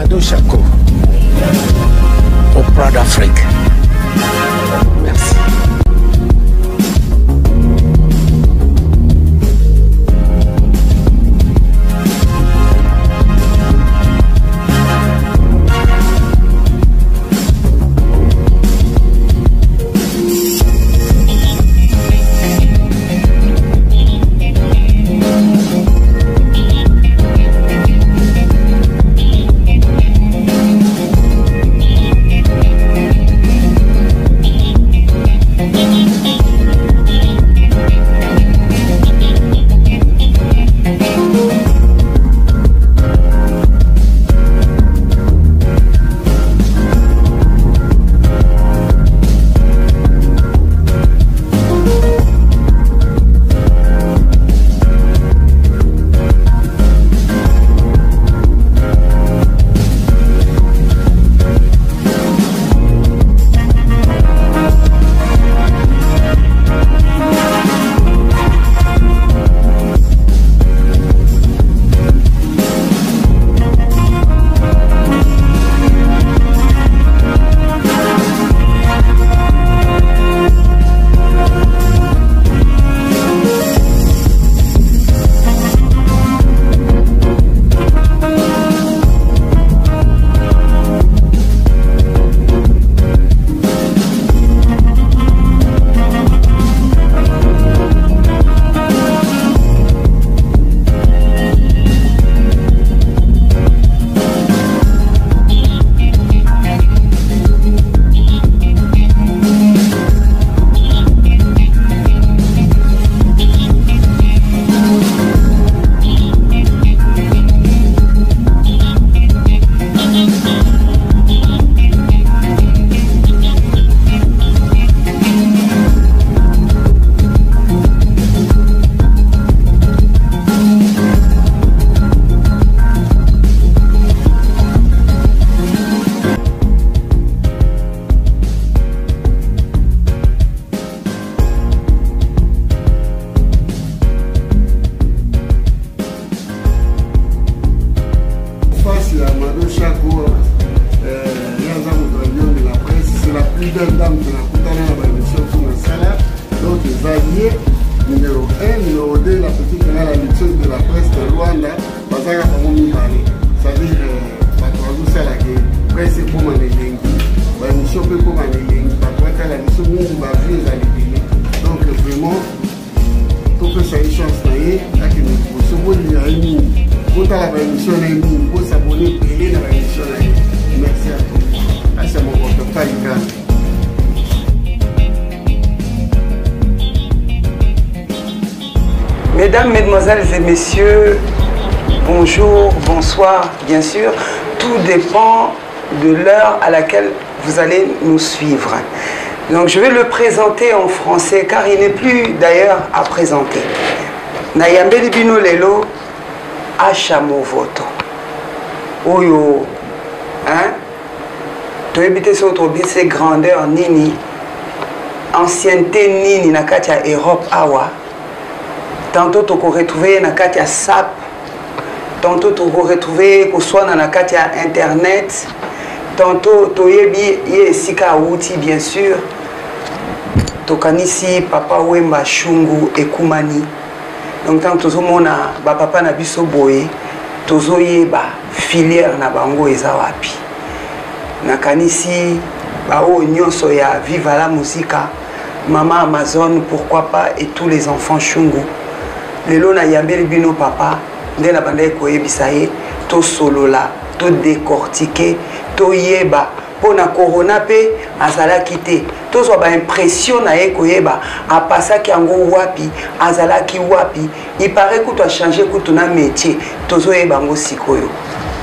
Mado Chako au Proud d'Afrique. Merci. Numéro 1, numéro 2, la petite la lecture de la presse de Rwanda, Bazara Pamomi Mali. C'est-à-dire, ça la presse pour mon élengi, une chope pour mon élengi, la mission de ma vie est allée. Donc, vraiment, tout que ça ait chance d'ailleurs, à que nous pouvons aller pour la émission, pour s'abonner, payer dans la émission. Merci à tous. C'est mon portefeuille grand. Mesdames, Mesdemoiselles et Messieurs, bonjour, bonsoir, bien sûr. Tout dépend de l'heure à laquelle vous allez nous suivre. Donc je vais le présenter en français car il n'est plus d'ailleurs à présenter. Nayambeli bino lelo achamo voto. Oyo, hein? Tu habites sur notre c'est grandeur nini, ancienneté nini nakatia Europe awa. Tantôt tu peux retrouver na katia SAP, tantôt tu peux retrouver que soit na katia internet, tantôt tu yebi ye sika outi bien sûr. Tokanisi papa wemba shungu ekumani. Donc tant tout mona ba papa na biso boye, tozo yeba filière na bango eza wapi. Nakanisi ba o nyonso ya Viva la Musica, Maman Amazon pourquoi pas et tous les enfants shungu. Lelo na yambeli bino papa nde na banda koyebisa ye to solola to décortiquer to yeba pona corona pe azalaki te to so ba impression na ye koyeba apasaki yango wapi azalaki wapi il paraît que tu as changé que tu na métier tozo yeba ngo sikoyo.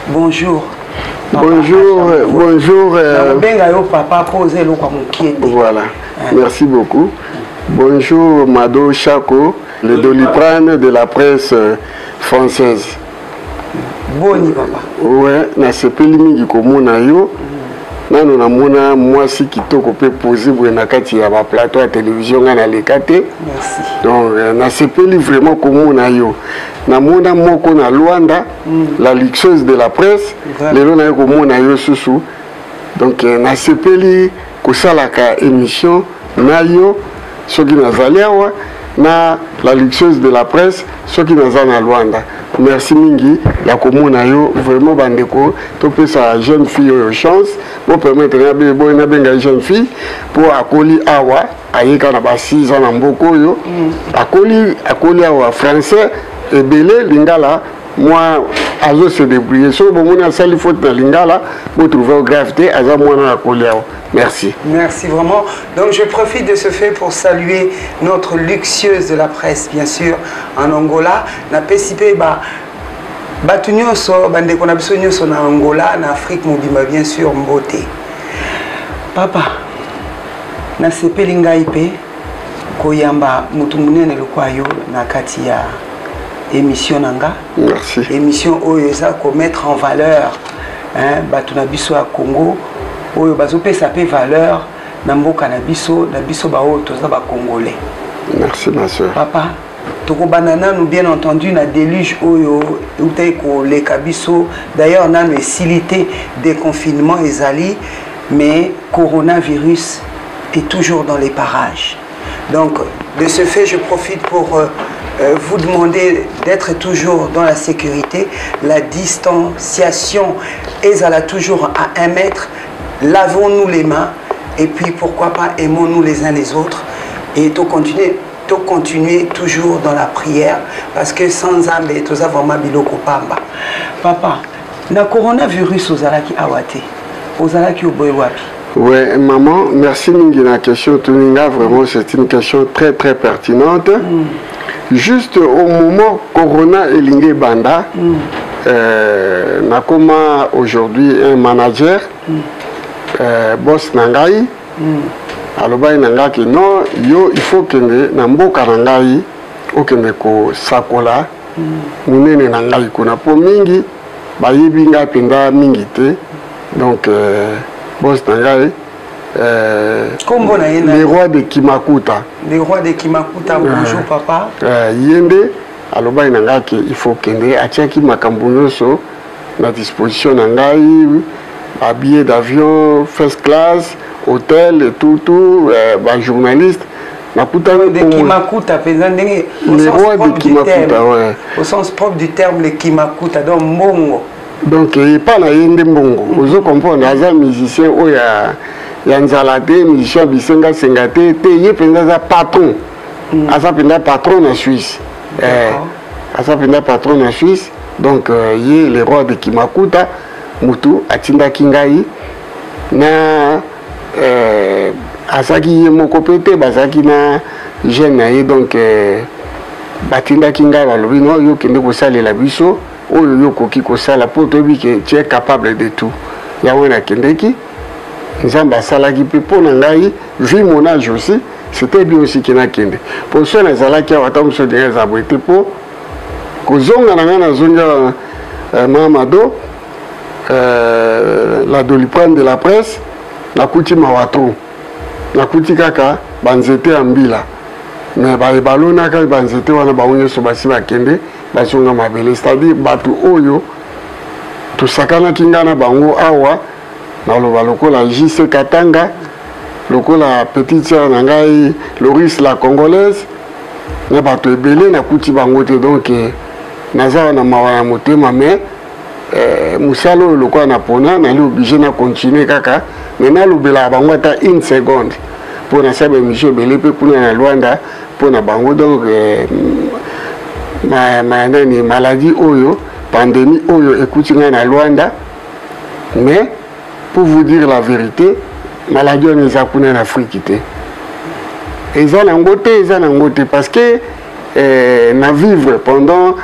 Bonjour papa. Bonjour bonjour benga yo papa poser lo kwa mokié. Voilà. Merci beaucoup. Bonjour Mado Chako, le Doliprane de la presse française. Boni papa. Ouais, na sepeli mingi komona yo. nano namona mwasi kitoko pe possible na kati ya ba plateau ya télévision ngana lekate. Merci. Donc na sepeli vraiment komona yo. Namona moko na Luanda, la luxeuse de la presse, lelo na yo komona yo susu. Donc na sepeli kosalaka émission na yo soki nazali awa na la luxeuse de la presse soki naza na Luanda. Merci mingi ya komona yo vraiment bandeko to pesa jeune fille yo chance pour permettre na benga jeune fille pour akoli awa ayeka na ba 6 ans na mboko yo akoli awa français et belé lingala moi azo se débrouiller so bon mona sali faute na lingala pour trouver gravité aza mona akoli awa. Merci. Merci vraiment. Donc je profite de ce fait pour saluer notre luxueuse de la presse, bien sûr, en Angola. Na PCP, Batunyoso, Bandeko na biso nyoso na Angola, na Afrique mobimba, bien sûr, mbote. Papa, na sepeli ngai pe koyamba mutu munene lokwayo na kati ya émission nanga. Merci. Émission oyo eza ko mettre en valeur batu na biso ya Congo. Oyo bazopesa pe valeur na mboka na biso ba oyo toza ba congolais. Merci ma soeur. Papa, toko banana nous bien entendu na déluge oyo utay ko le kabiso. D'ailleurs na no silité déconfinement ezali mais coronavirus est toujours dans les parages. Donc de ce fait je profite pour vous demander d'être toujours dans la sécurité, la distanciation est toujours à 1 mètre. Lavons-nous les mains et puis pourquoi pas aimons-nous les uns les autres et continuer toujours dans la prière parce que sans âme tous avons biloko pamba. Papa, na coronavirus ozalaki awate, ozalaki oboye wapi? Ouais, maman, merci mingi na question tuninga, vraiment c'est une question très très pertinente. Juste au moment corona elinge banda, nakoma aujourd'hui un manager. Boss nangai alobai nangaki non yo il faut que na mboka nangai okende ko sakola munene nangai kuna po mingi bayibi nga penda mingi te donc boss nangai le roi de Kimakuta. Le roi de Kimakuta, bonjour papa. Yende alobai nangaki il faut kende atiaki makambo nyonso na disposition nangai. À billets d'avion, first class, hôtel et tout, journaliste. Le roi de Kimakuta, ouais. Au sens propre du terme, le Kimakuta, donc Mbongo. Donc, il parle à Yende Mbongo. Vous comprenez, il y a un musicien, il y a un zalate, musicien, Bisenga Sengate, il y a un patron. Il y a un patron en Suisse. Il y a un patron en Suisse. Donc, il y a le roi de Kimakuta. Mutu atinda kingai na asaki moko pete bazaki na jeune donc batinda kingai balobi no yo kende ko salela biso oyo yo koki ko sala pour tobi que tu es capable de tout ya wena kendeki nzamba salaki pe pona ngai vu mon âge aussi c'était bien aussi kina kende pour ça na zalaki wata muso de zabwete po kozonga na ngana zonga mamado la doliprane de la presse nakuti mawato nakuti kaka banzete ambila mais balonaka banzete wana baunye so basi bakende basonga mabele c'est-à-dire batu oyo tusakana kingana bango awa na loba lokola JC Katanga lokola petite sœur nangai Loris la congolaise na batu ebele nakuti bango te donc naza na mawana motema mais musalo le quoi na pona na obligé na continuer kaka mais na lobela bango ata 1 seconde pour na sabe monsieur belé pe kuna na Luanda pour na bango donc nani maladie oyo pandémie oyo écoute na Luanda mais pour vous dire la vérité maladie on les a kuna en Afrique té ils ont ngoté parce que na vivre pendant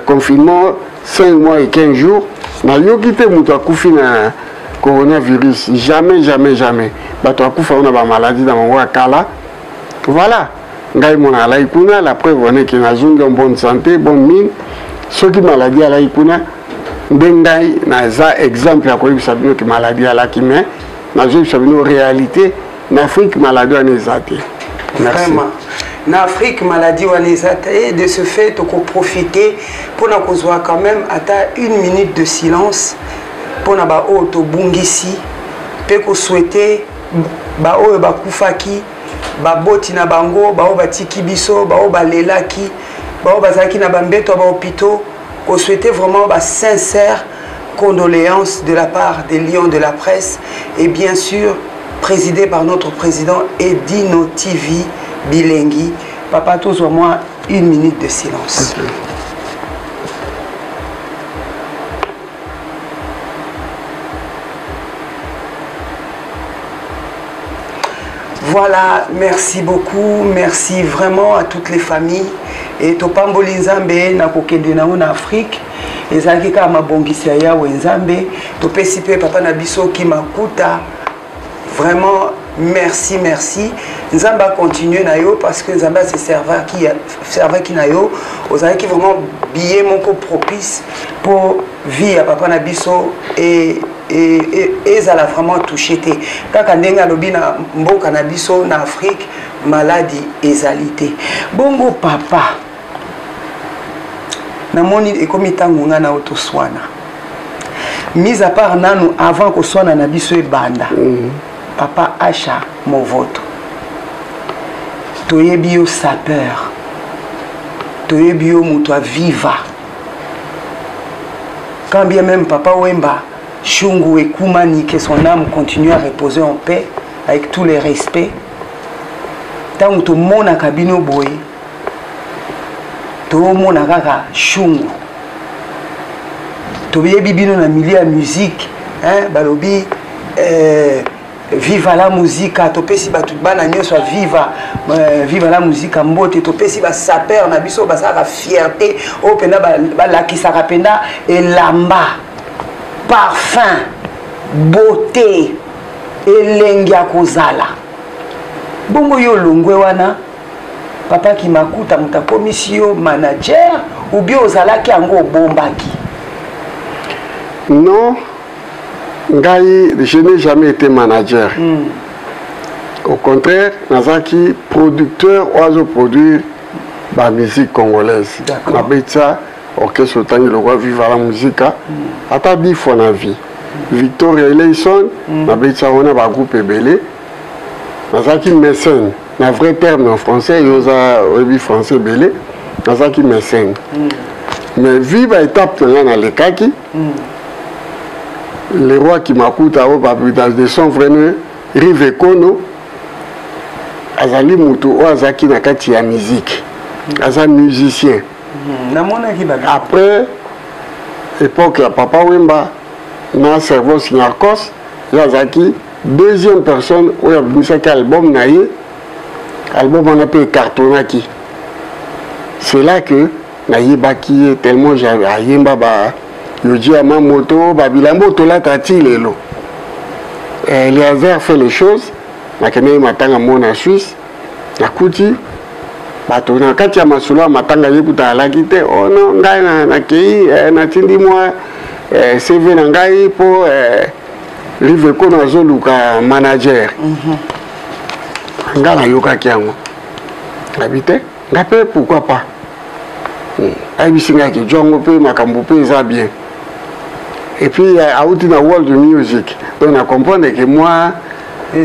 confinement 5 mois et 15 jours, na yokite mutu akufi na coronavirus. Jamais. Bato akufa on a ba maladie dans mon kala. Voilà. Ngai mona la ikuna la preuve on est que na zungi en bonne santé, bonne mine. Ceux qui maladie à la ikuna ndengai na za exemple ya ko yibisa bino ki maladie à la ki mais une réalité. En Afrique, maladie en exate. Vraiment. En Afrique, maladie en exate. Et de ce fait, on peut profiter pour nous voir quand même à 1 minute de silence pour nous auto bungisi, pour souhaiter ba oyo ba kufaki ba boti na bango ba ba tiki biso ba ba lelaki ba bazaki na bambeto ba hôpitaux ko souhaiter vraiment ba sincère condoléances de la part des lions de la presse et bien sûr présidé par notre président Edino TV Bilengi. Papa tous au moins 1 minute de silence. Okay. Voilà, merci beaucoup, merci vraiment à toutes les familles. Et Topamboli Nzambe, na kokende na en Afrique, ezalaki ka mabongisi ya Nzambe, topesipe papa na biso ki makuta. Vraiment merci, merci. Nzambe a continué na yo parce que Nzambe c'est serveur qui na yo, ozalaki vraiment billet moko propice pour vie à papa na biso et ça l'a vraiment touché. Quand on a lobi na mboka na biso na Afrique, maladie ezalité. Bongo papa. Na moni ekomi tangunga na otoswana. Mis à part nanu avant ko swana na biso e banda. Papa Acha Movoto. Toyebi yo sapeur. Toyebi yo muto viva. Quand bien même papa Wemba Shungu et Koumani, que son âme continue à reposer en paix, avec tous les respects. Tant que tout le monde a cabino boy, tout le monde a Shungu. Tout le monde a milieu de musique, hein, balobi, viva la musique, topesi ba tout bananyo soit viva la musique mbote, topesi ba saper na biso ba sa fierté, o pena ba la ki sa rapenda et lamba. Parfum, beauté, elengi ya kozala. Bongo yo longwe wana, papa ki makuta muta komisio manager ou bien ozalaki yango bombaki? Non, ngai, je n'ai jamais été manager. Au contraire, nazaki producteur oiseau produire la musique congolaise. D'accord. Orchestre Tangi le roi vive à la musique. Ata 10 fois na vie. Victoria Eleison, na betsa on a ba groupe belé. Nazaki mécène, na vrai terme en français, yosa obi français belé. Nazaki mécène. Mais vive à étape na lekaki. Le roi qui m'akuta au babudage de son vraiment Rive Kono. Azali mutu o azaki na kati ya musique. Azali musicien. Après, époque, Papa Wemba, na cerveau Signarkos, Yazaki, deuxième personne, où il y a un album, album on appelle Cartonaki. C'est là que Naïe Baki tellement j'avais Ayemba, Yoji Ama Moto, Babilambo, Tola Tati, Lelo. Léazard fait les choses, Nakene Matanga Mona Suisse, Nakouti. Bato na kati ya masolo matanga yekuta alakite ono ngai na kei na tindi moi CV na ngai po Rive Kono zoluka manager. Ngala yoka kiango. Habite ngape pourquoi pas. Ai bisinga ki jongo pe makambo pe za bien. Et puis auti na world music. Donc on comprendre que moi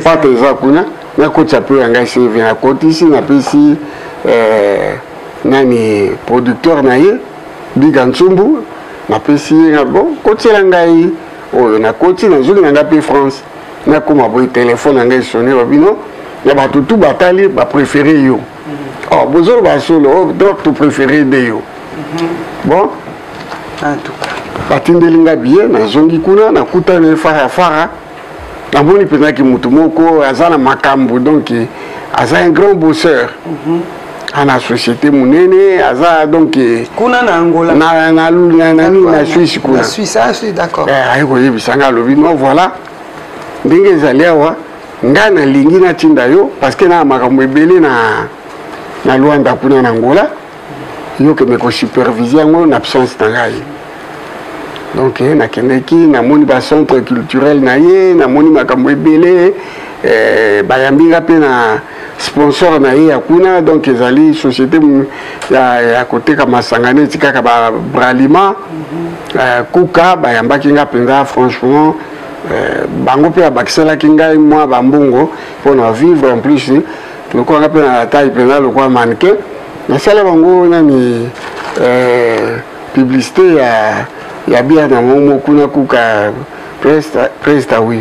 pas que ça kuna na kocha pe ngai CV na kotisi na pesi nani producteur na ye Bigansumbu na pesi bon côté la ngai o na côté na zuli na ngapi France na kuma boy téléphone na ngai sonné babino na ba tout batali ba préféré yo oh bozolo ba solo donc tout préféré de yo bon en tout cas batindelinga bien na zongi kuna na kuta na fara na moni pena ki mutu moko azana makambo donc aza un grand bosseur ana société munene aza donc kuna na Angola na Suisse kuna na Suisse ah c'est d'accord ayiko yebisanga lobi non voilà ndenge zaliawa ngana lingi na tinda yo parce que na makambo ebele na Luanda kuna na Angola yo ke me ko superviser ngo na absence na ngai Donc nakendeki namoni ba centre culturel na ye namoni makambo ebele bayambinga pe na sponsor na ye akuna donc ezali société ya côté ka masangane tikaka ba Bralima kuka bayambaki nga penza franchement bango pe abakiselaki ngai mwa bambongo mpona vivre en plus lokola pe na taille penza lokola mannequin nasala bango nani publicité ya bia na momo kuna kuka presta oui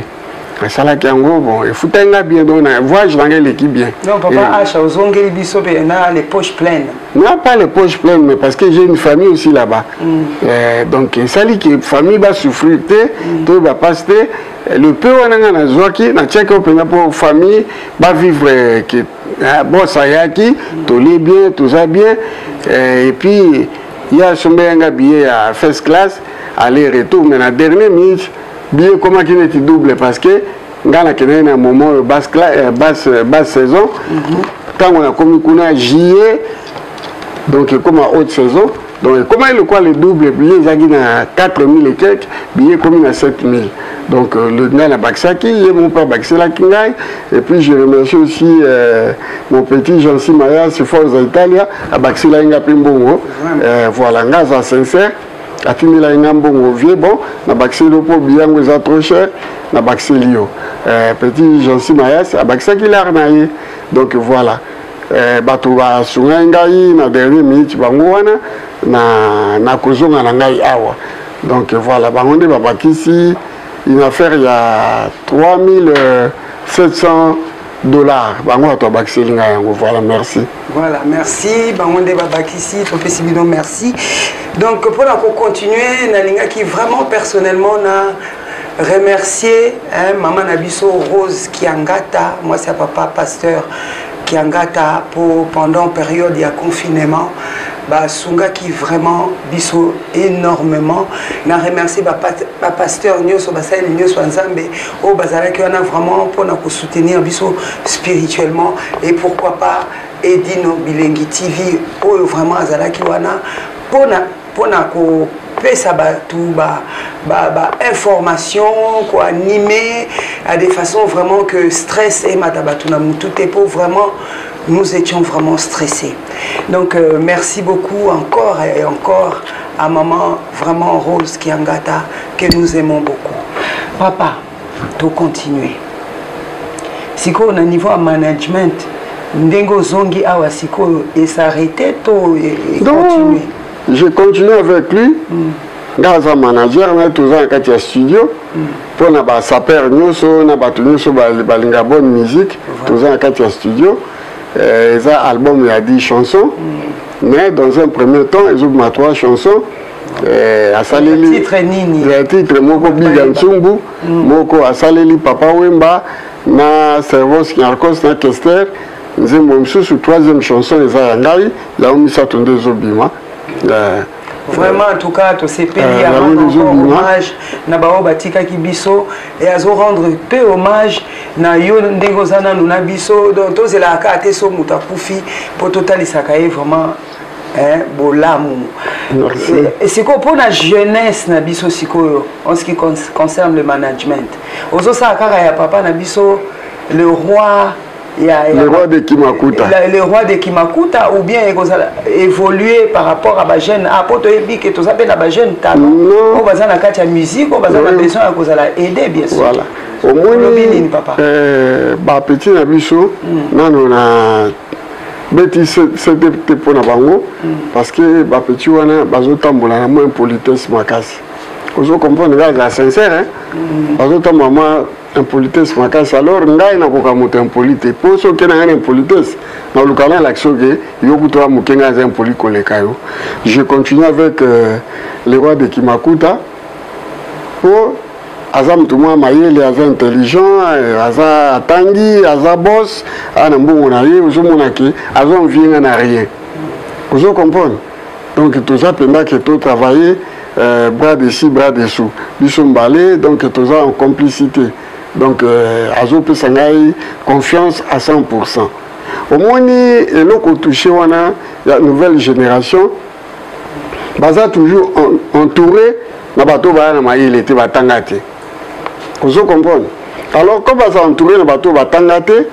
ça qui en gros bon il faut tenir bien donc voyage dans l'équipe bien non papa acha ozongeli biso pe na les poches pleines non pas les poches pleines mais parce que j'ai une famille aussi là-bas donc ça dit que famille va souffrir tout va passer le peu on a na zoaki na check up pour famille va vivre que bon ça y a qui tout les bien tout ça bien et puis il y a son bien billet à first class aller retour mais la dernière minute billet comment qu'il est double parce que dans un moment basse saison quand on a commis qu'on juillet donc comme en haute saison donc comment il quoi le double billet ils a 4000 et quelques billets comme à 7000 donc le gars la Baxaki et mon père Baxela Kingai et puis je remercie aussi mon petit Jean-Cy Maya c'est Forza Italia à Baxela Inga Pimbongo voilà ngaza sincère à finir la Ingambongo vieux bon na Baxelo pour bien vous a trop cher na Baxelio petit Jean-Cy Maya à Baxaki l'arnaye donc voilà bato ba sunga ngai na dernière minute bango wana na kozonga na ngai awa donc voilà bango ba bakisi une affaire il y a 3700 dollars bango to bakisi ngai yango voilà merci merci bango ba bakisi to pesi bidon merci donc pour la continuer na linga qui vraiment personnellement na remercier maman Nabiso Rose Kiangata moi c'est papa pasteur Kiangata pour pendant période il y a confinement bah sunga qui vraiment biso énormément na remercier ba pasteur nyoso basali nyoso nzambe au bazala qui on a vraiment pour na soutenir biso spirituellement et pourquoi pas Edino Bilengi TV au vraiment azala qui wana pour na ko pesa tout information quoi animer à des façons vraiment que stress et matabatuna tout est pour vraiment nous étions vraiment stressés donc merci beaucoup encore et encore à maman vraiment Rose Kiangata que nous aimons beaucoup papa tout continuer siko on a niveau management ndengo zongi awa siko et s'arrêter tout et continuer. Je continue avec lui. Grâce à manager, on est toujours en studio. Pour na ba saper nyoso, na ba tunyoso balinga bonne musique, toujours en studio. Ils ont album il y a 10 chansons. Mais dans un premier temps, ils ont 3 chansons. Le titre Nini. Le titre Moko Bigansumbu, Moko Asaleli Papa Wemba, na Servos Kiarkos na Kester. Nous avons sur 3e chanson les Ayangai, là où nous sommes des obima. Vraiment en tout cas to sepeli à rendre hommage na bao batika kibiso et à rendre peu hommage na yo ndengozana na biso donc to zela ka te so mutakufi pour totalisa ka vraiment bolamu et c'est quoi pour la jeunesse na biso sikoyo en ce qui concerne le management ozo sa kaka ya papa na biso le roi le roi de Kimakuta. Le roi de Kimakuta ou bien évoluer par rapport à la jeune apôtre que tout ça la jeune talent. On va dans la musique, on va dans la besoin à cause de aider bien sûr. Voilà. Au moins papa. Bah petit nabiso, non on a bêti c'était pour na bango parce que bah petit wana bazo tambola na moins politesse makasi. Vous comprenez la sincère hein. Bazo tambola impolitesse makasi alors ngai na koka moto impolite po so ke na impolitesse na lukala l'action que yo kutoa mukenga za impoli koleka yo je continue avec le roi de Kimakuta po azam tout moi mayele aza intelligent aza atangi aza boss ana mbongo na ye zo monaki azo mvinga na rien vous comprenez donc tout ça pendant que tout travailler bras dessus bras dessous biso mbalé donc tout ça en complicité. Donc, Azo Pesangai, confiance à 100%. Au moins, il y a la nouvelle génération. baza toujours entouré na bato ba na mayele te batanga te. Vous comprenez? Alors quand baza entouré na bato batanga te,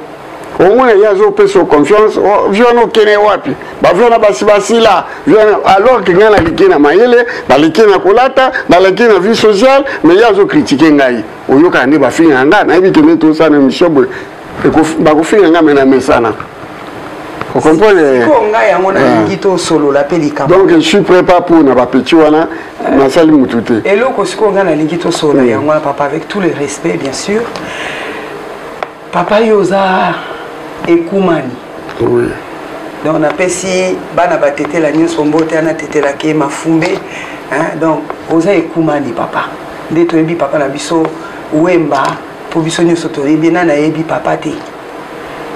au moins il y a zo peso confiance, viens au Kenya wapi. Ba viens na basi là, viens alors que ngana likena mayele, ba likena kolata, ba likena vie sociale, mais il y a zo critiquer ngai. Oyoka ndi ba finga nga na ebi kene to ça na mission bo. Ba ko finga nga mena mesana. Vous comprenez? Donc je suis prêt pas pour na ba petit wana na sali mutute. Et loko siko nga na lingito solo yango papa avec tout le respect bien sûr. Papa yoza ekumani. Oui. Donc on appelle si bana batete la nyonso mbote ana tete la ke mafumbe hein donc oza ekumani papa. Nde to yebi papa na biso wemba po biso nyonso to yebi na yebi papa te.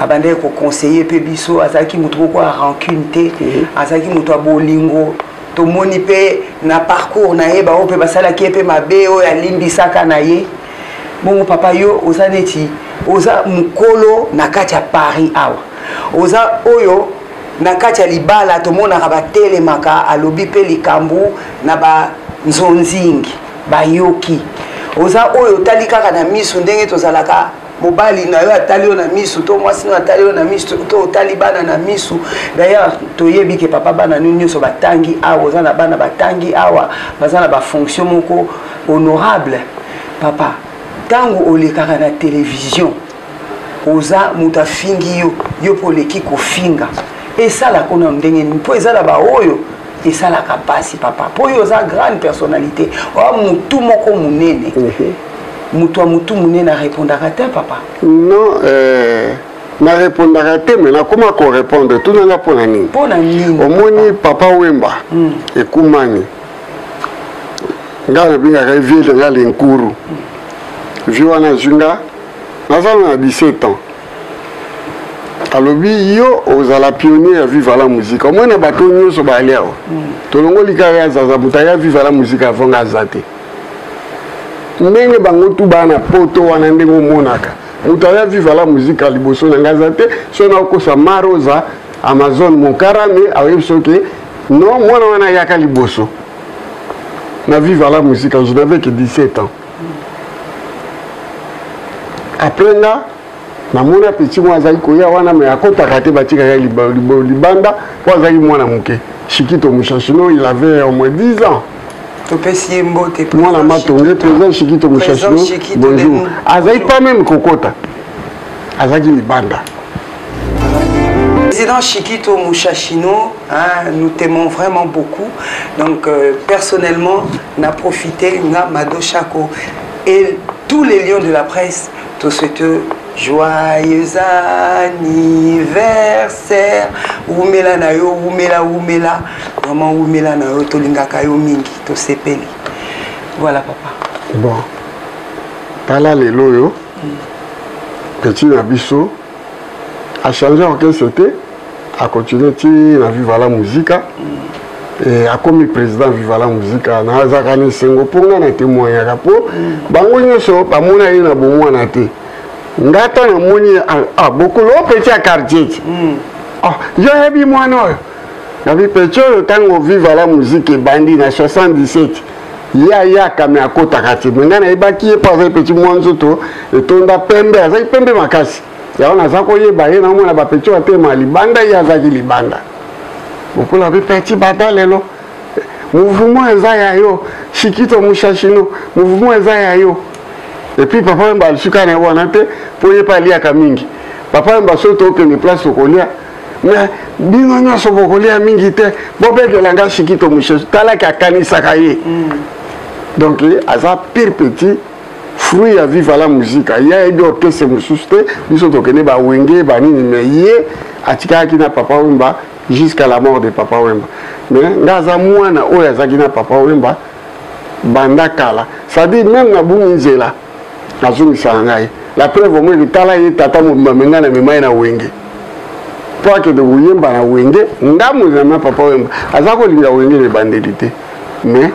Abandé ko conseiller pe biso azaki mutu ko rancune te azaki mutu abolingo to moni pe na parcours na yeba o pe basala ki pe mabe o ya limbisaka na ye bon papa yo oza neti oza mukolo na kati ya Paris awa oza oyo na kati ya libala to mona ba telemaka alobi pe likambu na ba nzonzingi ba yoki oza oyo tali kaka na miso ndenge tozalaka mobali na yo atali na misu to mwasi na atali na misu to talibana na misu d'ailleurs to yebi ke papa bana nunyo so batangi awa za bana batangi awa bazana ba fonction moko honorable papa tango olekaka na télévision oza mutafingi yo poleki ko finga esala kona ndenge ni po ezala ba oyo esala kapasi papa po yo za grande personnalité o mutu moko munene mutu munene na répondre à papa. Non, na répondre à mais na comment qu'on répondre tout na pour nani. Pour nani. Au moni papa Wemba et Kumani. Ngana binga revie de la Lenkuru. Viwana Zunga. Nazana 17 ans. Alobi yo ozala pionnier à vivre la musique. Au moins na bato nyoso ba leo. Tolongo likaya zaza butaya vivre la musique avant ngazate. Ndenge bango tu bana poto wana ndenge monaka mutaya viva la musique liboso na ngazate so na ko sa maroza Amazon monkarame awebsoke non mwana wana yaka liboso na viva la musique je n'avais que 17 ans après là na mona petit moi azali koya wana me akota kate batika ya libanda kwa azali mwana muke Shikito Mushashino il avait au moins 10 ans. Moi, la matongé, président Shikito Mushashino, bonjour. Azaï pas même Kokota. Azaï Libanda. Président Shikito Mushashino, hein, nous t'aimons vraiment beaucoup. Donc, personnellement, on a profité, on a Mado Chako. Et tous les lions de la presse, te souhaitent joyeux anniversaire. Oumela na yo, oumela. Vraiment, oumela na yo, tolingaka yo mingi, to sepeli. Voilà, papa. Bon. Tala le loyo. Petit Nabiso a changé en quelque sorte, a continué à vivre la musique. Et a comme président Viva la musique, na zakani sengo ponga na témoigner rapo. Bango nyoso pa mona ina bomwa na te. Ngata na moni beaucoup lo petit quartier. Ah, yo hebi mwana. Na bi pecho tango Viva la musique bandi na 77. Ya kame akota kati. Ngana ibaki pa za petit mwanzo to etonda pembe, za pembe makasi. Ya ona zako yeba ye na mona ba pecho atema libanda ya za libanda. Beaucoup la petit batalelo. Mouvement ezaya yo, Shikito Mushashino, mouvement ezaya yo. Et puis papa mba suka na wana te, pour y parler à mingi. Papa mba soto que ni place au colia. Mais bino nyoso bokolia mingi te, bobe de langa Shikito Mushashino, tala ka kanisa kaye. Donc aza pire petit fruit à vivre la musique. Il y a des orchestres mususte, ils sont tokene ba wenge ba nini mais yé atika kina papa mba jusqu'à la mort de Papa Wemba. Mais ngaza mwana oya zakina Papa Wemba banda kala. Ça dit même na bunzela nazumi sangai. La preuve moi le tala yi tata mo menga na mema na wenge. Toi que de Wemba na wenge ngamu na Papa Wemba. Azako linga wenge le bandélité. Mais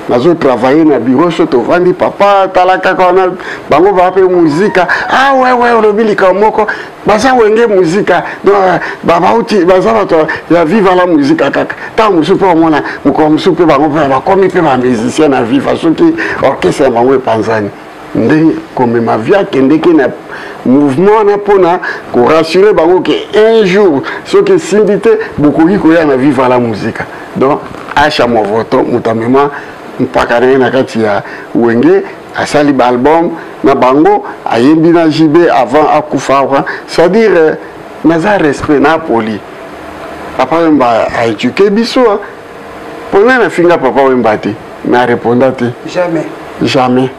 nazo travailler na bureau soto vandi papa talaka kona bango ba pe muzika ah ouais olobili ka moko baza wenge muzika donc baba uti baza bato ya viva la muzika kaka ta musupe omona mko musupe bango ba komi pe ba musicien na viva soki orchestre bango panzani ndenge comme ma vie kendeke na mouvement na pona ko rassurer bango que un jour ce que sindité beaucoup qui koya na viva la muzika donc acha mo voto mutamema mpaka na kati ya wenge asali ba album na bango ayembi na JB avant akufa c'est-à-dire naza respect na poli papa wemba a éduqué biso pona na finga papa wemba te na répondre te jamais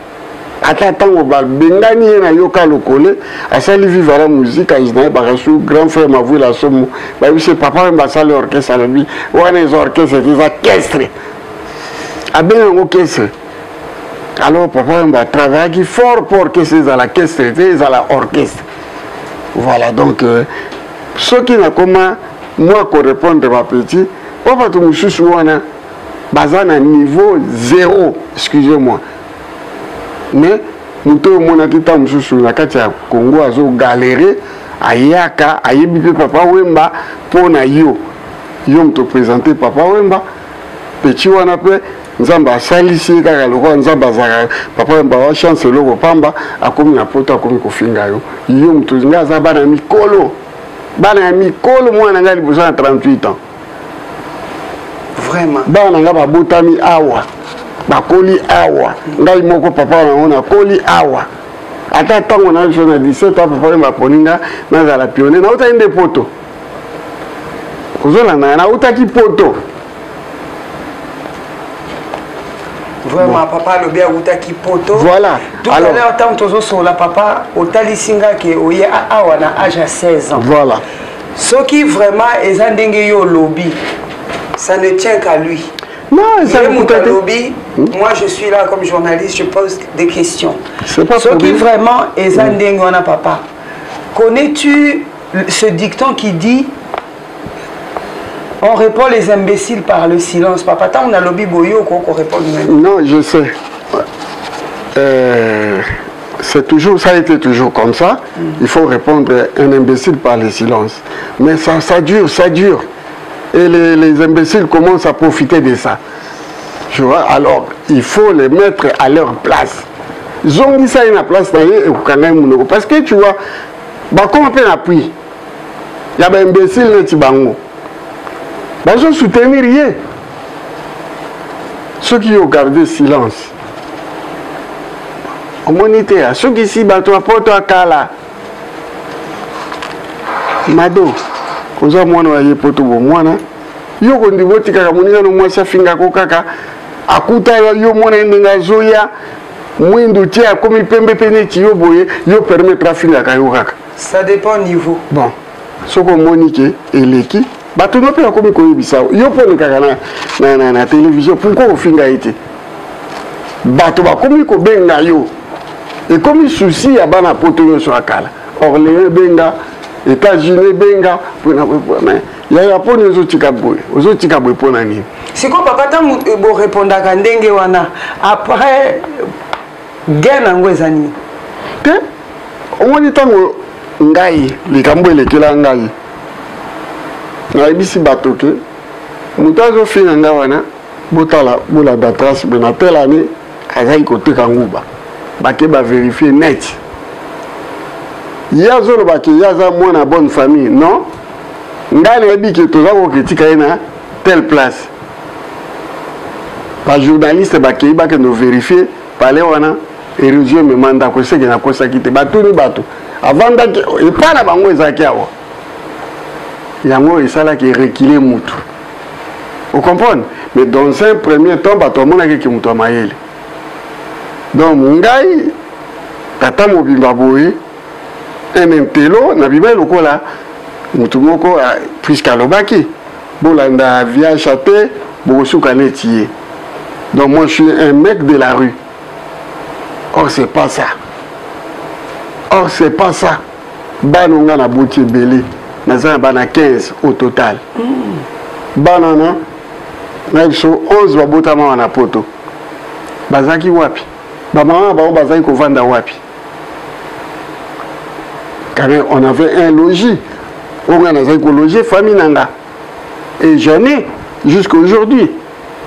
ata tango bengani na yoka lokole asali vivre la musique aizna barasu grand frère mavu la somo ba bise papa wemba sali orchestre alabi wana les orchestres des orchestres abenga orchestre alors papa wemba travaille fort pour que c'est à la caisse c'est à la orchestre voilà donc ce qui n'a comment moi correspondre ma petit papa tu mususu wana bazana niveau 0 excusez-moi mais muto mona kita mususu na kati ya Congo azo galérer ayaka ayebi pe papa wemba pona yo mto présenter papa wemba petit wana pe nzamba asalisi kaka loko nzamba zaka papa wemba wa chance loko pamba akomi na poto akomi kofinga yo mto ngaza bana mikolo mwana ngali besoin 38 ans vraiment bana ngaba botami awa bakoli awa ngai moko papa na koli awa ata tango na je na 17 ans papa ma poninga na za la pionner na uta inde poto ozola na uta ki poto vraiment papa le bien uta ki poto voilà tout à l'heure tant tozo sur la papa otali singa ke oye awa na âge à 16 ans voilà ce qui vraiment ezandenge yo lobby ça ne tient qu'à lui. Non, ça lobby, moi je suis là comme journaliste, je pose des questions. C'est pas ce qui vraiment est un papa. Connais-tu ce dicton qui dit on répond les imbéciles par le silence? Papa, tant on a lobby boyo qu'on répond nous-mêmes. Non, je sais. C'est toujours, ça a été toujours comme ça. Il faut répondre un imbécile par le silence. Mais ça dure. Et les imbéciles commencent à profiter de ça. Tu vois, alors il faut les mettre à leur place. Ils ont dit ça à la place parce que tu vois, comment on peut appuyer? Il y a des imbéciles qui ont soutenir rien. Ceux qui ont gardé silence. Au moniteur, ceux qui s'y battent à porte à Kala. Mado. Koza mwana wa yepoto bo mwana yoko ndiboti kaka muninga no mwasa finga ko kaka akuta yo mwana ndinga zoya mwindo tia komi pembe pene ti yo boye yo permettre finga ka yo kaka ça dépend niveau bon soko monike eleki bato no pe komi ko yebisa yo pone kaka na télévision pourquoi o finga ite bato ba komi ko benga yo et comme souci ya bana poto yo so akala Orléans benga États-Unis benga il y a pas de autres pour nani. C'est quoi papa tant bo répondre à ndenge wana après gain ngwezani. Te on dit tango ngai likambo elekela ngai. Na bisi batoke mutazo fina ngawana botala bola datras benatel ani azai côté kanguba. Bake ba vérifier net. Yazolo baki yaza mwana bonne famille non ngane ebi ke toza ko kritika ina telle place ba journaliste baki ba ke no vérifier parler wana érosion me manda ko seke na ko sakite batuni bato avant da e pana bango ezaki awo yango esala ki reculer mutu vous comprenez mais dans un premier temps bato mona ke mutu amayele donc ngai tata mobimba boye un intello na biba lokola mutu moko puisque alobaki bolanda via chate bosuka netier donc moi je suis un mec de la rue or c'est pas ça banonga na boti belé na bana 15 au total banana na so 11 babotama na poto bazaki wapi bamama bao bazaki kovanda wapi. Quand même, on avait un logis on a logé famille nanga et j'en ai jusqu'à aujourd'hui.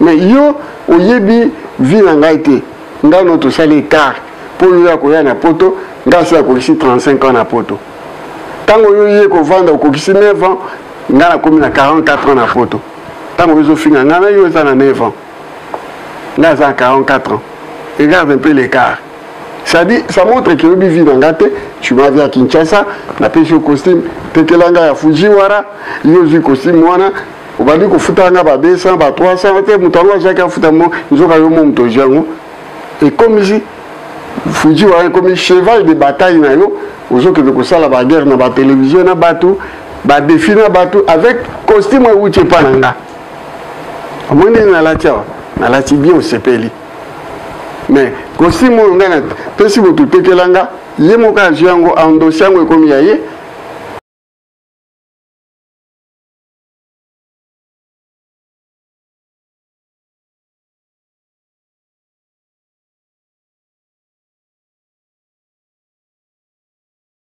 Mais yo oyebi vie nanga été nga notre salé car pour yo akoya na poto nga so akoki 35 ans na poto. Tango yo yé ko vanda okoki 9 ans nga na komi na 44 ans na poto. Tango yo finga nga na yo za na 9 ans. Là ça 44 ans. Regarde un peu l'écart. Ça dit, ça montre que le vie dans gâté, tu m'as vu à Kinshasa, la pêche au costume, tekelanga ya Fujiwara, yo du costume wana, on va dire qu'on fout un gars 200, 300, moutango chacun fout un mot, ils ont quand même mon tojango. Et comme ici, Fujiwara comme cheval de bataille na yo, aux autres que ça la guerre na ba télévision na bateau, ba défi na bateau avec costume ou tu pas nanga. Au moins na la bien au sepeli. Mais costume on a si vous tout tekelanga, yé moka jango endossiango comme yaye.